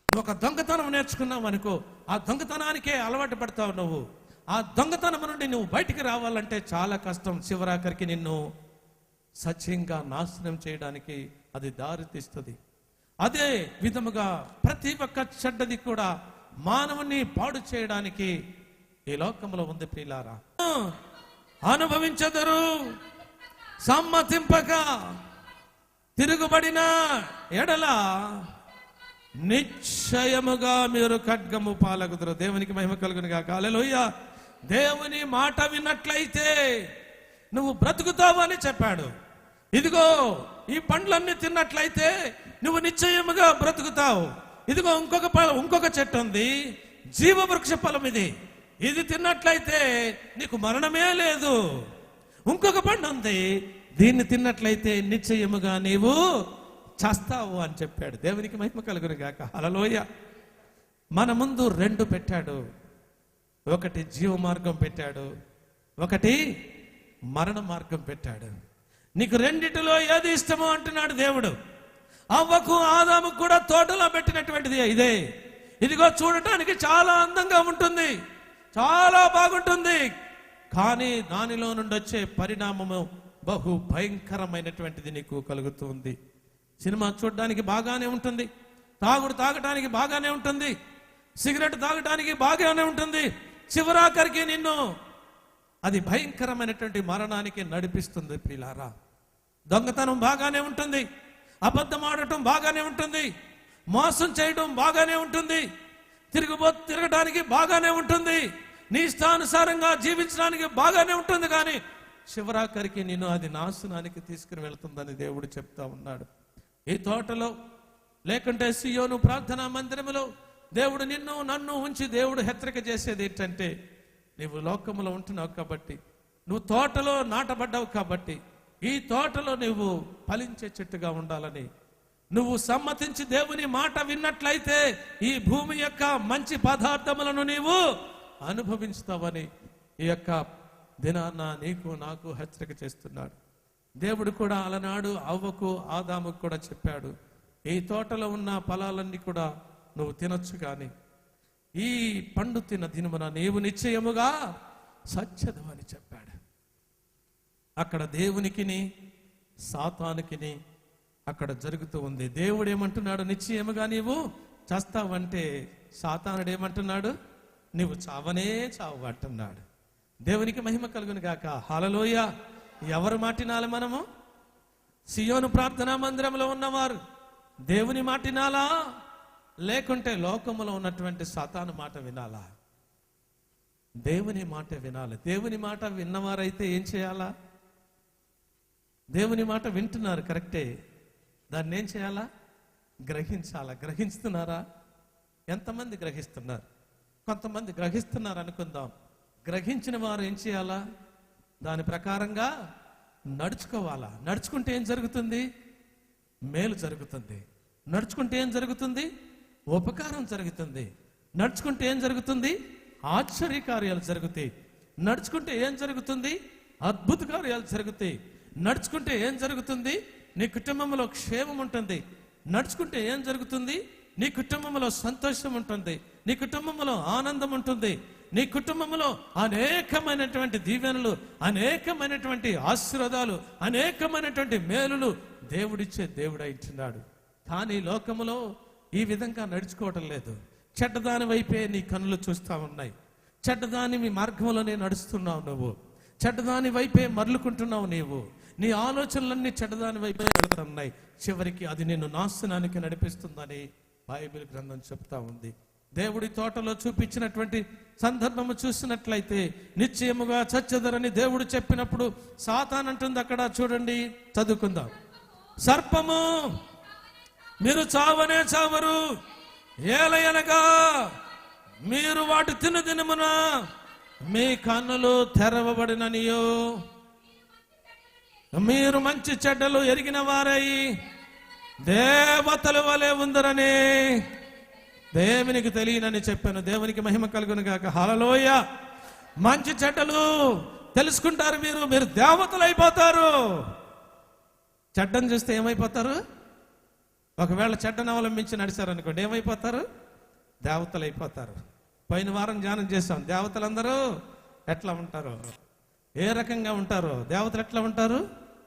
A: ఒక దొంగతనం నేర్చుకున్నావు అనుకో, ఆ దొంగతనానికే అలవాటు పడతావు. నువ్వు ఆ దొంగతనం నుండి నువ్వు బయటికి రావాలంటే చాలా కష్టం. చివరాఖరికి నిన్ను సత్యంగా నాశనం చేయడానికి అది దారి తీస్తుంది. అదే విధముగా ప్రతి ఒక్క చెడ్డది కూడా మానవుని పాడు చేయడానికి ఈ లోకంలో ఉంది. ప్రియులారా, అనుభవించదరు, సమ్మతింపక తిరుగుబడిన ఎడల నిశ్చయముగా మీరు ఖడ్గము పాలగుదురు. దేవునికి మహిమ కలుగును గాక. హల్లెలూయా. దేవుని మాట విన్నట్లయితే నువ్వు బ్రతుకుతావు అని చెప్పాడు. ఇదిగో ఈ పండ్లన్నీ తిన్నట్లయితే నువ్వు నిశ్చయముగా బ్రతుకుతావు. ఇదిగో ఇంకొక చెట్టు ఉంది, జీవవృక్ష ఫలం ఇది. ఇది తిన్నట్లయితే నీకు మరణమే లేదు. ఇంకొక పండు ఉంది, దీన్ని తిన్నట్లయితే నిశ్చయముగా నీవు చస్తావు అని చెప్పాడు. దేవునికి మహిమ కలుగును గాక. హల్లెలూయా. మన ముందు రెండు పెట్టాడు. ఒకటి జీవ మార్గం పెట్టాడు, ఒకటి మరణ మార్గం పెట్టాడు. నీకు రెండిటిలో ఏది ఇష్టమో అంటున్నాడు దేవుడు. అవ్వకు ఆదాముకు కూడా తోటలో పెట్టినటువంటిది ఇదే. ఇదిగో చూడటానికి చాలా అందంగా ఉంటుంది, చాలా బాగుంటుంది, కానీ దానిలో నుండి వచ్చే పరిణామము బహు భయంకరమైనటువంటిది నీకు కలుగుతుంది. సినిమా చూడడానికి బాగానే ఉంటుంది, తాగటానికి బాగానే ఉంటుంది, సిగరెట్ తాగటానికి బాగానే ఉంటుంది, చివరాఖరికి నిన్ను అది భయంకరమైనటువంటి మరణానికి నడిపిస్తుంది. ప్రియులారా, దొంగతనం బాగానే ఉంటుంది, అబద్ధం ఆడటం బాగానే ఉంటుంది, మోసం చేయడం బాగానే ఉంటుంది, తిరగటానికి బాగానే ఉంటుంది, నీ ఇష్టానుసారంగా జీవించడానికి బాగానే ఉంటుంది, కానీ చివరాఖరికి నిన్ను అది నాశనానికి తీసుకుని వెళ్తుందని దేవుడు చెప్తా ఉన్నాడు. ఈ తోటలో లేకుంటే సియోను ప్రార్థనా మందిరములో దేవుడు నిన్ను నన్ను ఉంచి దేవుడు హెచ్చరిక చేసేది ఏంటంటే, నువ్వు లోకములో ఉంటున్నావు కాబట్టి, నువ్వు తోటలో నాటబడ్డావు కాబట్టి, ఈ తోటలో నువ్వు ఫలించే చెట్టుగా ఉండాలని, నువ్వు సమ్మతించి దేవుని మాట విన్నట్లయితే ఈ భూమి యొక్క మంచి పదార్థములను నీవు అనుభవిస్తావని ఈ యొక్క దినాన్న నీకు నాకు హెచ్చరిక చేస్తున్నాడు. దేవుడు కూడా అలనాడు అవ్వకు ఆదాముకు కూడా చెప్పాడు, ఈ తోటలో ఉన్న ఫలాలన్నీ కూడా నువ్వు తినొచ్చు, కానీ ఈ పండు తిన్న దినమున నీవు నిశ్చయముగా సత్యదం అని చెప్పాడు. అక్కడ దేవునికిని సాతానుకిని అక్కడ జరుగుతూ ఉంది. దేవుడు ఏమంటున్నాడు? నిశ్చయముగా నీవు చస్తావంటే, సాతానుడు ఏమంటున్నాడు? నీవు చావనే చావు అంటున్నాడు. దేవునికి మహిమ కలుగును గాక. హల్లెలూయా. ఎవరు మాటినాలి? మనము సియోను ప్రార్థనా మందిరంలో ఉన్నవారు దేవుని మాటినాలా, లేకుంటే లోకములో ఉన్నటువంటి సాతాను మాట వినాలా? దేవుని మాట వినాలి. దేవుని మాట విన్నవారైతే ఏం చేయాలా? దేవుని మాట వింటున్నారు, కరెక్టే, దాన్ని ఏం చేయాలా? గ్రహించాలా. గ్రహిస్తున్నారా? ఎంతమంది గ్రహిస్తున్నారు? కొంతమంది గ్రహిస్తున్నారు అనుకుందాం. గ్రహించిన వారు ఏం చేయాలా? దాని ప్రకారంగా నడుచుకోవాలా. నడుచుకుంటే ఏం జరుగుతుంది? మేలు జరుగుతుంది. నడుచుకుంటే ఏం జరుగుతుంది? ఉపకారం జరుగుతుంది. నడుచుకుంటే ఏం జరుగుతుంది? ఆశ్చర్య కార్యాలు జరుగుతాయి. నడుచుకుంటే ఏం జరుగుతుంది? అద్భుత కార్యాలు జరుగుతాయి. నడుచుకుంటే ఏం జరుగుతుంది? నీ కుటుంబంలో క్షేమం ఉంటుంది. నడుచుకుంటే ఏం జరుగుతుంది? నీ కుటుంబంలో సంతోషం ఉంటుంది, నీ కుటుంబంలో ఆనందం ఉంటుంది, నీ కుటుంబంలో అనేకమైనటువంటి దీవెనలు, అనేకమైనటువంటి ఆశీర్వాదాలు, అనేకమైనటువంటి మేలులు దేవుడిచ్చే దేవుడై ఉంటున్నాడు. కానీ లోకములో ఈ విధంగా నడుచుకోవటం లేదు. చెడ్డదాని వైపే నీ కన్నులు చూస్తూ ఉన్నాయి. చెడ్డదాని మీ మార్గంలోనే నడుస్తున్నావు నువ్వు. చెడ్డదాని వైపే మరలుకుంటున్నావు నీవు. నీ ఆలోచనలన్నీ చెడ్డదాని వైపే వెళుతున్నాయి. చివరికి అది నిన్ను నాశనానికి నడిపిస్తుందని బైబిల్ గ్రంథం చెప్తా ఉంది. దేవుడి తోటలో చూపించినటువంటి సందర్భము చూసినట్లయితే నిశ్చయముగా చచ్చెదరని దేవుడు చెప్పినప్పుడు సాతాన్ అంటుంది అక్కడ, చూడండి, చదువుకుందాం. సర్పము, మీరు చావనే చావరు, ఏలయనగా మీరు వాటి తిను దినమున మీ కన్నులు తెరవబడిననియో, మీరు మంచి చెడ్డలు ఎరిగిన వారై దేవతల వలె ఉందరని దేవునికి తెలియనని చెప్పాను. దేవునికి మహిమ కలుగును గాక. హల్లెలూయా. మంచి చెడ్డలు తెలుసుకుంటారు మీరు దేవతలు అయిపోతారు. చెడ్డను చూస్తే ఏమైపోతారు? ఒకవేళ చెడ్డను అవలంబించి నడిచారనుకోండి, ఏమైపోతారు? దేవతలు అయిపోతారు. పోయిన వారం ధ్యానం చేశాం. దేవతలందరూ ఎట్లా ఉంటారు, ఏ రకంగా ఉంటారు? దేవతలు ఎట్లా ఉంటారు?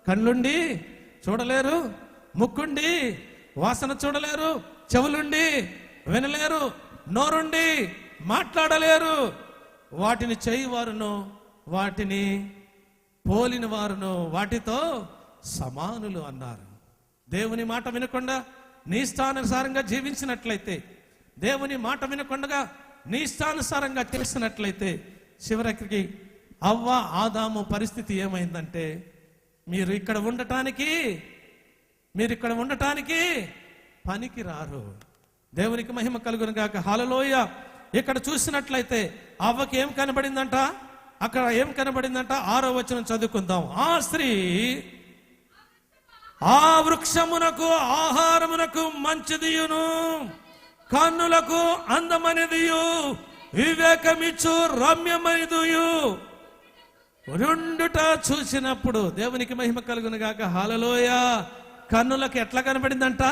A: కళ్ళుండి చూడలేరు, ముక్కుండి వాసన చూడలేరు, చెవులుండి వినలేరు, నోరుండి మాట్లాడలేరు, వాటిని చేయవారును వాటిని పోలిన వారును వాటితో సమానులు అన్నారు. దేవుని మాట వినకుండా నీ ఇష్టానుసారంగా జీవించినట్లయితే, దేవుని మాట వినకుండా నీ ఇష్టానుసారంగా చేసినట్లయితే, చివరికి అవ్వ ఆదాము పరిస్థితి ఏమైందంటే, మీరు ఇక్కడ ఉండటానికి పనికి రారు. దేవునికి మహిమ కలుగును గాక. హల్లెలూయా. ఇక్కడ చూసినట్లయితే అవ్వకి ఏం కనబడిందంట? అక్కడ ఏం కనబడిందంట? 6వ వచనం చదువుకుందాం. ఆ స్త్రీ ఆ వృక్షమునకు ఆహారమునకు మంచిదియును, కన్నులకు అందమనిదియు, వివేకమిచ్చు రమ్యమైనదియు రెండుట చూసినప్పుడు, దేవునికి మహిమ కలుగును గాక. హల్లెలూయా. కన్నులకు ఎట్లా కనబడిందంట?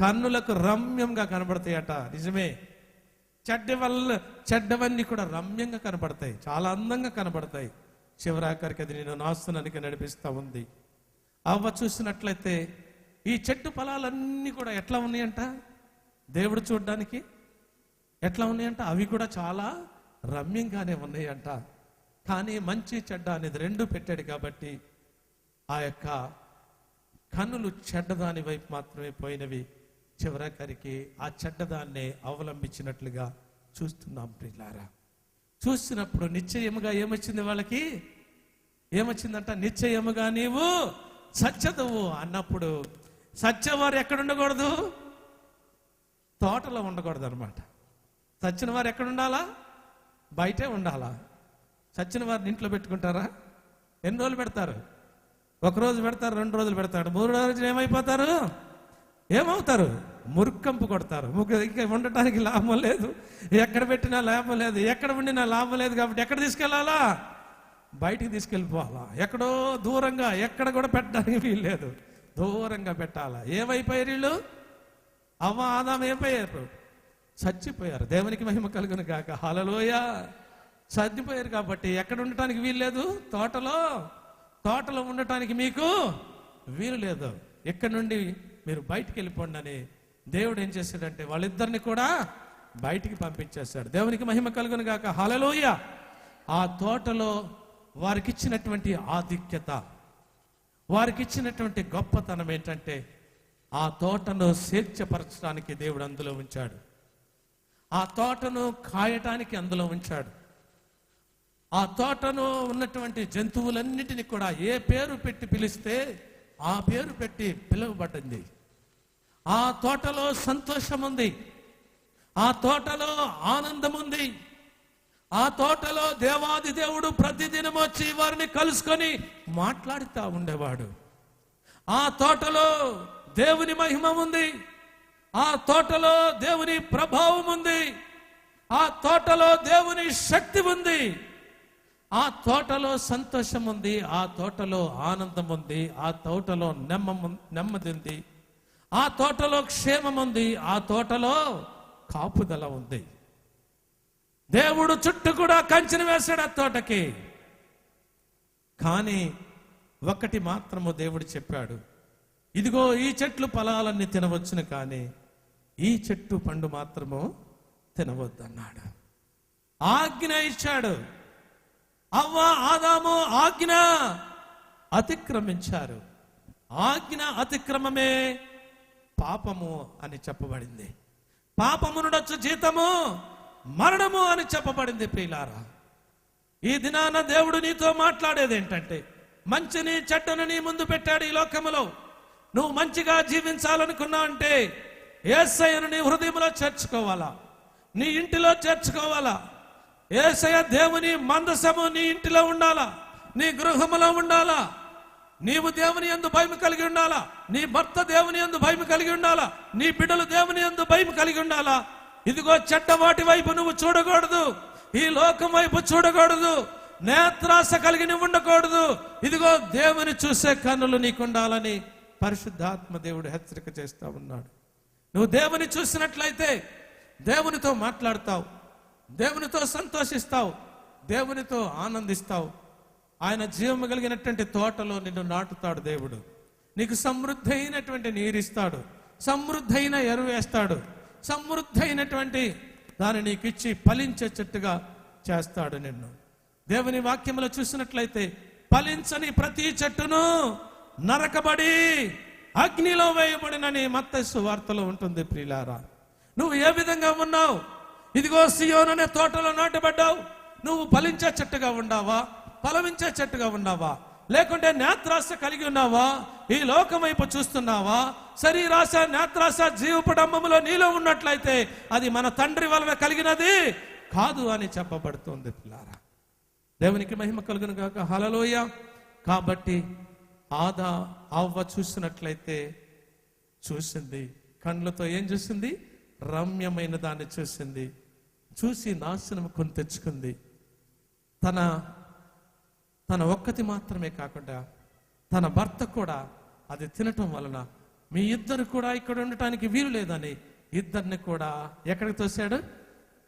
A: కన్నులకు రమ్యంగా కనబడతాయట. నిజమే, చెడ్డవన్నీ కూడా రమ్యంగా కనబడతాయి, చాలా అందంగా కనబడతాయి. చివరాఖరికి అది నేను నాశనానికి నడిపిస్తా ఉంది. అవ్వ చూసినట్లయితే ఈ చెట్టు ఫలాలన్నీ కూడా ఎట్లా ఉన్నాయంట? దేవుడు చూడడానికి ఎట్లా ఉన్నాయంట? అవి కూడా చాలా రమ్యంగానే ఉన్నాయంట. కానీ మంచి చెడ్డ అనేది రెండు పెట్టాడు కాబట్టి ఆ యొక్క కన్నులు చెడ్డదాని వైపు మాత్రమే పోయినవి. చివరాఖరికి ఆ చెడ్డదాన్నే అవలంబించినట్లుగా చూస్తున్నాం ప్రియులారా. చూసినప్పుడు నిశ్చయముగా ఏమొచ్చింది? వాళ్ళకి ఏమొచ్చిందంట? నిశ్చయముగా నీవు సత్యదువు అన్నప్పుడు, సత్యవారు ఎక్కడ ఉండకూడదు? తోటలో ఉండకూడదు అనమాట. సచ్చిన వారు ఎక్కడ ఉండాలా? బయటే ఉండాలా. సచ్చిన వారిని ఇంట్లో పెట్టుకుంటారా? ఎన్ని రోజులు పెడతారు? ఒకరోజు పెడతారు, 2 రోజులు పెడతారు, 3వ రోజున ఏమవుతారు? మురుక్కంపు కొడతారు. ఇంకా ఉండటానికి లాభం లేదు, ఎక్కడ పెట్టినా లాభం లేదు, ఎక్కడ ఉండినా లాభం లేదు. కాబట్టి ఎక్కడ తీసుకెళ్లాలా? బయటికి తీసుకెళ్ళిపోవాలా. ఎక్కడో దూరంగా, ఎక్కడ కూడా పెట్టడానికి వీల్లేదు, దూరంగా పెట్టాలా. ఏమైపోయారు వీళ్ళు? అవ్వ ఆదాం ఏమైపోయారు? చచ్చిపోయారు. దేవునికి మహిమ కలుగును గాక. హల్లెలూయా. చచ్చిపోయారు కాబట్టి ఎక్కడ ఉండటానికి వీల్లేదు? తోటలో ఉండటానికి మీకు వీలు లేదు. ఇక్కడ నుండి మీరు బయటికి వెళ్ళిపోండి అని దేవుడు ఏం చేశాడంటే వాళ్ళిద్దరిని కూడా బయటికి పంపించేశాడు. దేవునికి మహిమ కలుగును గాక. హల్లెలూయా. ఆ తోటలో వారికి ఇచ్చినటువంటి ఆధిక్యత, వారికి ఇచ్చినటువంటి గొప్పతనం ఏంటంటే, ఆ తోటను స్వేచ్ఛపరచడానికి దేవుడు అందులో ఉంచాడు. ఆ తోటను కాయటానికి అందులో ఉంచాడు. ఆ తోటను ఉన్నటువంటి జంతువులన్నిటినీ కూడా ఏ పేరు పెట్టి పిలిస్తే ఆ పేరు పెట్టి పిలువబడింది. ఆ తోటలో సంతోషం ఉంది, ఆ తోటలో ఆనందం ఉంది, ఆ తోటలో దేవాది దేవుడు ప్రతిదినం వచ్చి వారిని కలుసుకొని మాట్లాడుతూ ఉండేవాడు. ఆ తోటలో దేవుని మహిమ ఉంది, ఆ తోటలో దేవుని ప్రభావం ఉంది, ఆ తోటలో దేవుని శక్తి ఉంది, ఆ తోటలో సంతోషం ఉంది, ఆ తోటలో ఆనందం ఉంది, ఆ తోటలో నెమ్మది ఉంది, ఆ తోటలో క్షేమం ఉంది, ఆ తోటలో కాపుదల ఉంది. దేవుడు చుట్టూ కూడా కంచెను వేశాడు ఆ తోటకి. కానీ ఒకటి మాత్రము దేవుడు చెప్పాడు, ఇదిగో ఈ చెట్లు ఫలాలన్నీ తినవచ్చును, కానీ ఈ చెట్టు పండు మాత్రము తినవద్దన్నాడు. ఆజ్ఞ ఇచ్చాడు. అవ్వ ఆదాము ఆజ్ఞ అతిక్రమించారు. ఆజ్ఞ అతిక్రమమే పాపము అని చెప్పబడింది. పాపము నుండొచ్చు జీతము మరణము అని చెప్పబడింది. ప్రియులారా, ఈ దినాన దేవుడు నీతో మాట్లాడేది ఏంటంటే, మంచిని చెడ్డను నీ ముందు పెట్టాడు ఈ లోకములో. నువ్వు మంచిగా జీవించాలనుకున్నా అంటే యేసయ్యను నీ హృదయంలో చేర్చుకోవాలా, నీ ఇంటిలో చేర్చుకోవాలా. యేసయ్య దేవుని మందసము నీ ఇంటిలో ఉండాలా, నీ గృహములో ఉండాలా. నీవు దేవుని యందు భయం కలిగి ఉండాలా, నీ భర్త దేవుని యందు భయం కలిగి ఉండాలా, నీ బిడ్డలు దేవుని యందు భయం కలిగి ఉండాలా. ఇదిగో చెడ్డ వాటి వైపు నువ్వు చూడకూడదు, ఈ లోకం వైపు చూడకూడదు, నేత్రాస కలిగి నువ్వు ఉండకూడదు. ఇదిగో దేవుని చూసే కన్నులు నీకుండాలని పరిశుద్ధాత్మ దేవుడు హెచ్చరిక చేస్తా ఉన్నాడు. నువ్వు దేవుని చూసినట్లయితే దేవునితో మాట్లాడతావు, దేవునితో సంతోషిస్తావు, దేవునితో ఆనందిస్తావు. ఆయన జీవము కలిగినటువంటి తోటలో నిన్ను నాటుతాడు దేవుడు. నీకు సమృద్ధి అయినటువంటి నీరిస్తాడు, సమృద్ధి అయిన ఎరువు వేస్తాడు, సమృద్ధి అయినటువంటి దాన్ని నీకు ఇచ్చి ఫలించే చెట్టుగా చేస్తాడు నిన్ను. దేవుని వాక్యములో చూసినట్లయితే ఫలించని ప్రతి చెట్టును నరకబడి అగ్నిలో వేయబడినని మత్తయి సువార్తలో ఉంటుంది. ప్రియులారా, నువ్వు ఏ విధంగా ఉన్నావు? ఇదిగో సియోను అనే తోటలో నాటబడ్డావు. నువ్వు ఫలించే చెట్టుగా ఉన్నావా? ఫలమించే చెట్టుగా ఉన్నావా? లేకుంటే నేత్రాశ కలిగి ఉన్నావా? ఈ లోకం వైపు చూస్తున్నావా? శరీరాశ, నేత్రాశ, జీవపడంబములో నీలో ఉన్నట్లయితే అది మన తండ్రి వలన కలిగినది కాదు అని చెప్పబడుతుంది. పిల్లారా, దేవునికి మహిమ కలుగును గాక. హల్లెలూయా. కాబట్టి అవ్వ చూసినట్లయితే చూసింది, కండ్లతో ఏం చూసింది? రమ్యమైన దాన్ని చూసింది. చూసి నాశనం కొని తెచ్చుకుంది. తన ఒక్కటి మాత్రమే కాకుండా తన భర్త కూడా అది తినటం వలన మీ ఇద్దరు కూడా ఇక్కడ ఉండటానికి వీలు లేదని ఇద్దరిని కూడా ఎక్కడికి తోశాడు?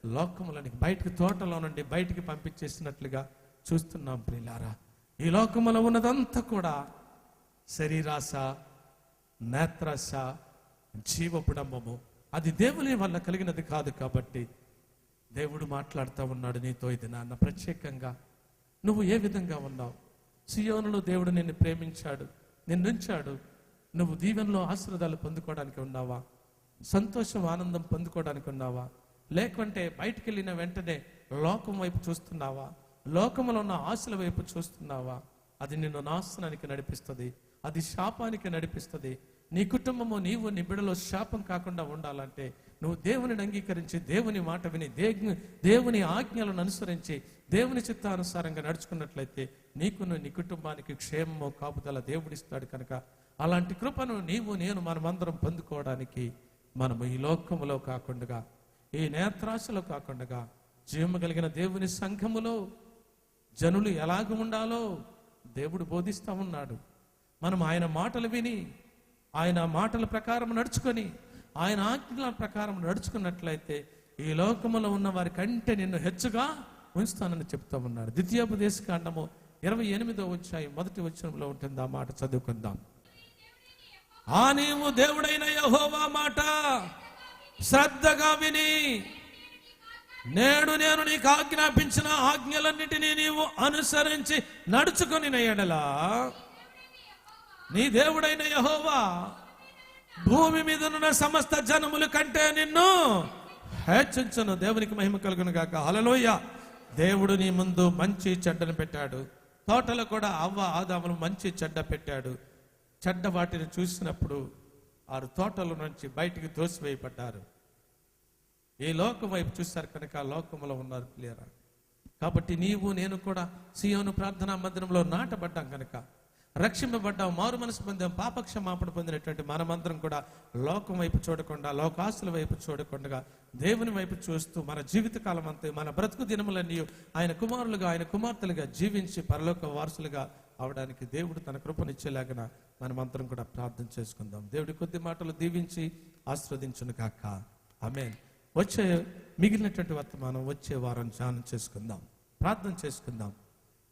A: లోకములోనికి, బయటికి, తోటలో నుండి బయటికి పంపించేసినట్లుగా చూస్తున్నాం. ప్రియులారా, ఈ లోకములో ఉన్నదంతా కూడా శరీరాశ, నేత్రాశ, జీవపుడంబము, అది దేవుని వల్ల కలిగినది కాదు. కాబట్టి దేవుడు మాట్లాడుతూ ఉన్నాడు నీతో. ఇది నాన్న ప్రత్యేకంగా నువ్వు ఏ విధంగా ఉన్నావు? సియోనులో దేవుడు నిన్ను ప్రేమించాడు, నిన్నుంచాడు. నువ్వు దీవెనలో ఆశీర్వాదాలు పొందుకోవడానికి ఉన్నావా? సంతోషం, ఆనందం పొందుకోవడానికి ఉన్నావా? లేకుంటే బయటికి వెళ్ళిన వెంటనే లోకం వైపు చూస్తున్నావా? లోకములో ఉన్న ఆశల వైపు చూస్తున్నావా? అది నిన్ను నాశనానికి నడిపిస్తుంది, అది శాపానికి నడిపిస్తుంది. నీ కుటుంబము, నీవు, నీ బిడ్డలో శాపం కాకుండా ఉండాలంటే నువ్వు దేవుని అంగీకరించి, దేవుని మాట విని, దేవుని ఆజ్ఞలను అనుసరించి, దేవుని చిత్తానుసారంగా నడుచుకున్నట్లయితే నీకును నీ కుటుంబానికి క్షేమము, కాపుదల దేవుడిస్తాడు. కనుక అలాంటి కృపను నీవు, నేను, మనమందరం పొందుకోవడానికి మనము ఈ లోకములో కాకుండా, ఈ నేత్రాశలో కాకుండా, జీవము కలిగిన దేవుని సంఘములో జనులు ఎలాగ ఉండాలో దేవుడు బోధిస్తూ ఉన్నాడు. మనం ఆయన మాటలు విని, ఆయన మాటల ప్రకారం నడుచుకొని, ఆయన ఆజ్ఞల ప్రకారం నడుచుకున్నట్లయితే ఈ లోకములో ఉన్న వారి కంటే నిన్ను హెచ్చుగా ఉంచుతానని చెప్తా ఉన్నాడు. ద్వితీయోపదేశకాండము 28వ అధ్యాయం 1వ వచనంలో ఉంటుంది. ఆ మాట చదువుకుందాం. నీవు దేవుడైన యెహోవా మాట శ్రద్ధగా విని నేడు నేను నీకు ఆజ్ఞాపించిన ఆజ్ఞలన్నిటినీ నీవు అనుసరించి నడుచుకొని ఎడలా నీ దేవుడైన యెహోవా భూమి మీద ఉన్న సమస్త జనముల కంటే నిన్ను హెచ్చించును. దేవునికి మహిమ కలుగును గాక. హల్లెలూయా. దేవుడు నీ ముందు మంచి చెడ్డను పెట్టాడు. తోటలో కూడా అవ్వ, ఆదాములు మంచి చెడ్డ పెట్టాడు. చెడ్డ వాటిని చూసినప్పుడు వారు తోటల నుంచి బయటికి తోసివేయబడ్డారు. ఈ లోకం వైపు చూశారు కనుక లోకములో ఉన్నారు. క్లియరా? కాబట్టి నీవు, నేను కూడా సియోను ప్రార్థనా మందిరంలో నాటబడ్డాం కనుక రక్షింపబడ్డాం, మారు మనసు పొందాం, పాపక్షమాపణ పొందినటువంటి మనమందరం కూడా లోకం వైపు చూడకుండా, లోకాసుల వైపు చూడకుండా దేవుని వైపు చూస్తూ మన జీవితకాలం అంతా, మన బ్రతుకు దినములన్నీ ఆయన కుమారులుగా, ఆయన కుమార్తెలుగా జీవించి పరలోక వారసులుగా అవడానికి దేవుడు తన కృపనిచ్చేలాగా మనమందరం కూడా ప్రార్థన చేసుకుందాం. దేవుడి కొద్ది మాటలు దీవించి ఆశీర్వదించును కాక. ఆమేన్. వచ్చే మిగిలినటువంటి వర్తమానం వచ్చే వారం ధ్యానం చేసుకుందాం, ప్రార్థన చేసుకుందాం.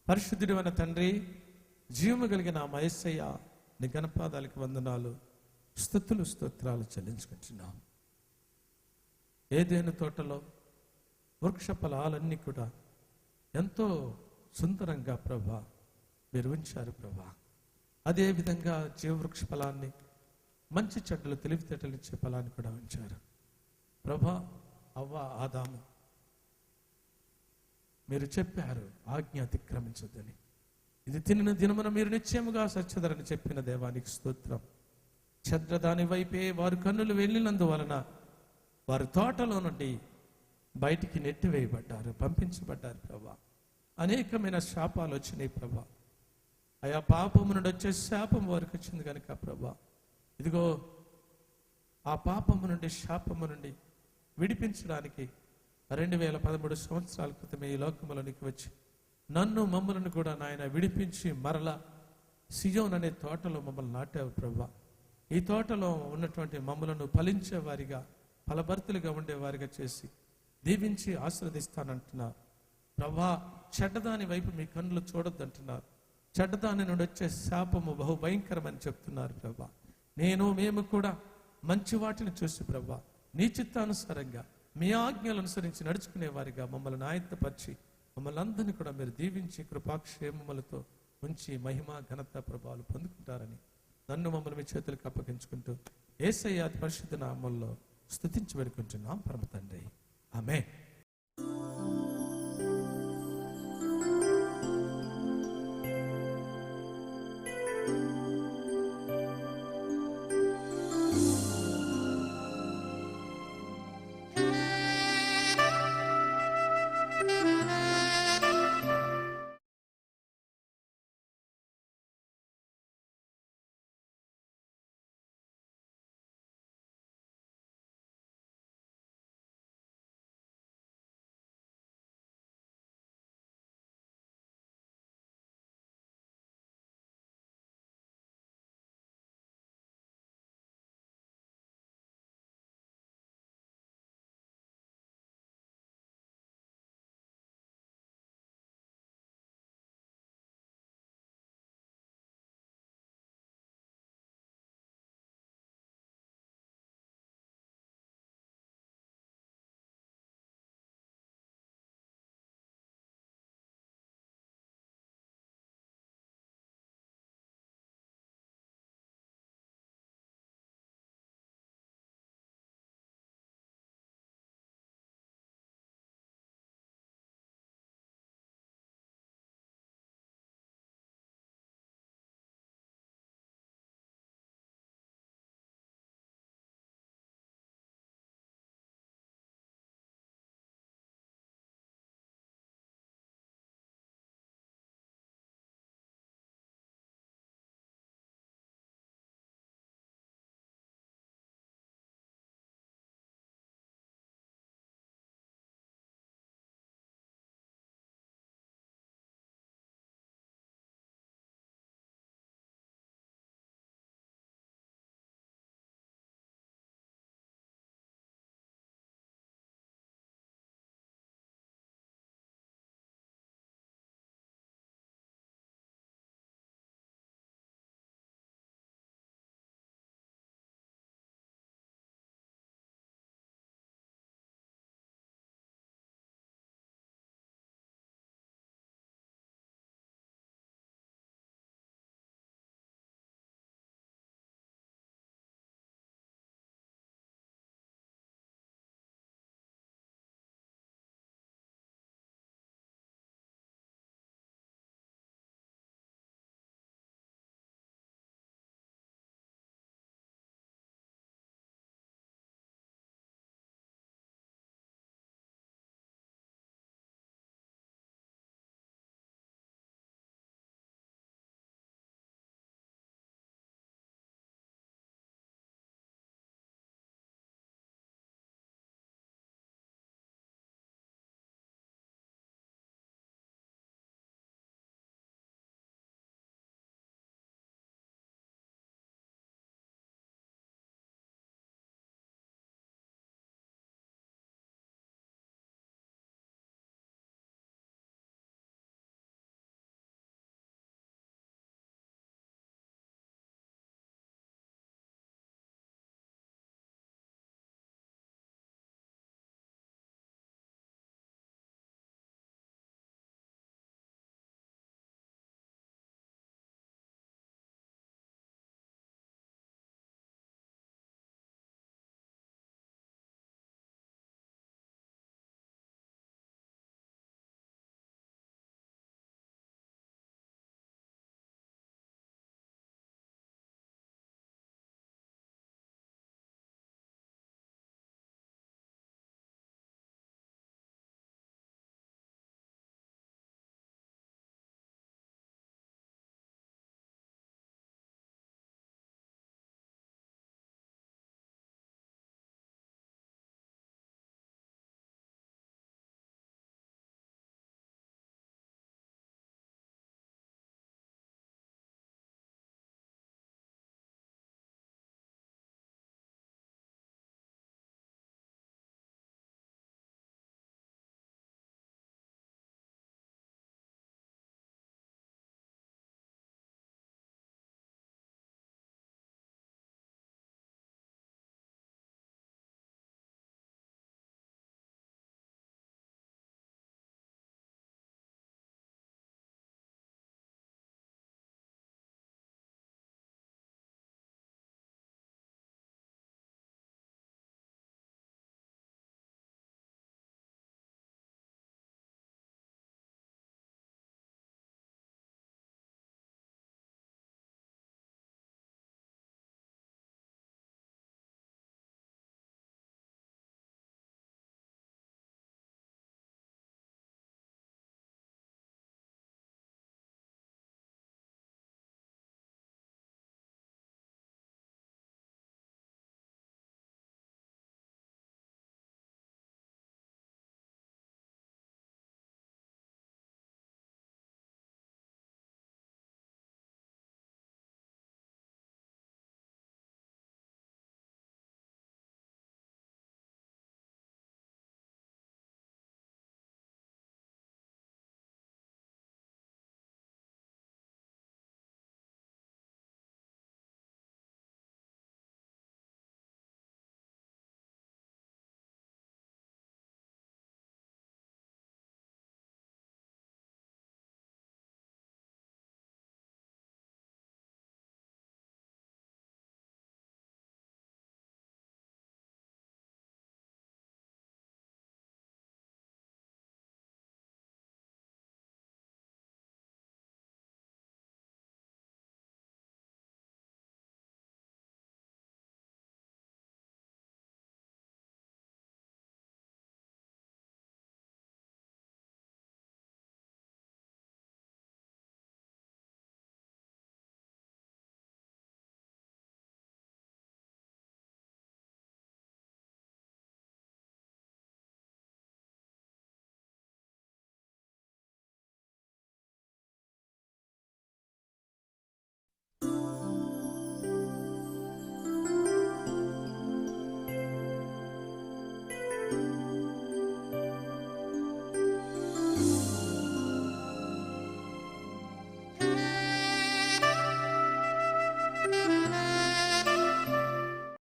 A: పరిశుద్ధుడైన తండ్రి, జీవము కలిగిన మా యేసయ్య, నీ గణపాదాలకు వందనాలు, స్తుతులు, స్తోత్రాలు చెల్లించుకుంటున్నాం. ఏదైనా తోటలో వృక్ష ఫలాలన్నీ కూడా ఎంతో సుందరంగా ప్రభా మీరు ఉంచారు ప్రభా. అదేవిధంగా జీవవృక్ష ఫలాన్ని, మంచి చెడ్డలు, తెలివితేటలు ఇచ్చే ఫలాన్ని కూడా ఉంచారు ప్రభా. అవ్వ, ఆదాము మీరు చెప్పారు ఆజ్ఞ అతిక్రమించొద్దని. ఇది తినిన దినమున మీరు నిశ్చయముగా సత్యధరని చెప్పిన దేవానికి స్తోత్రం. చెడ్డ దాని వైపే వారు కన్నులు వెళ్ళినందువలన వారి తోటలో నుండి బయటికి నెట్టివేయబడ్డారు, పంపించబడ్డారు ప్రభా. అనేకమైన శాపాలు వచ్చినాయి ప్రభా. ఆయా పాపము నుండి వచ్చే శాపం వారికి వచ్చింది కనుక ప్రభా, ఇదిగో ఆ పాపము నుండి, శాపము నుండి విడిపించడానికి 2013 సంవత్సరాల క్రితమే ఈ లోకములోనికి వచ్చి నన్ను, మమ్మలను కూడా నాయన విడిపించి మరలా సియోన్ అనే తోటలో మమ్మల్ని నాటావు ప్రభా. ఈ తోటలో ఉన్నటువంటి మమ్మలను ఫలించే వారిగా, ఫలభర్తలుగా ఉండేవారిగా చేసి దీవించి ఆశీర్వదిస్తానంటున్నారు ప్రభా. చెడ్డదాని వైపు మీ కన్నులు చూడొద్దంటున్నారు. చెడ్డదాని నుండి వచ్చే శాపము బహుభయంకరమని చెప్తున్నారు ప్రభా. మేము కూడా మంచి వాటిని చూసి ప్రభా, నీ చిత్తానుసారంగా మీ ఆజ్ఞలు అనుసరించి నడుచుకునే వారిగా మమ్మల్ని ఆయత్తపరిచి మమ్మల్ని అందరినీ కూడా మీరు దీవించి కృపాక్షేమములతో ఉంచి మహిమ, ఘనత, ప్రభావాలు పొందుకుంటారని నన్ను మమ్మల్ని మీ చేతులకు అప్పగించుకుంటూ యేసయ్య పరిశుద్ధ నామములో స్తుతించి వేడుకుంటున్నాం పరమ తండ్రి. ఆమేన్.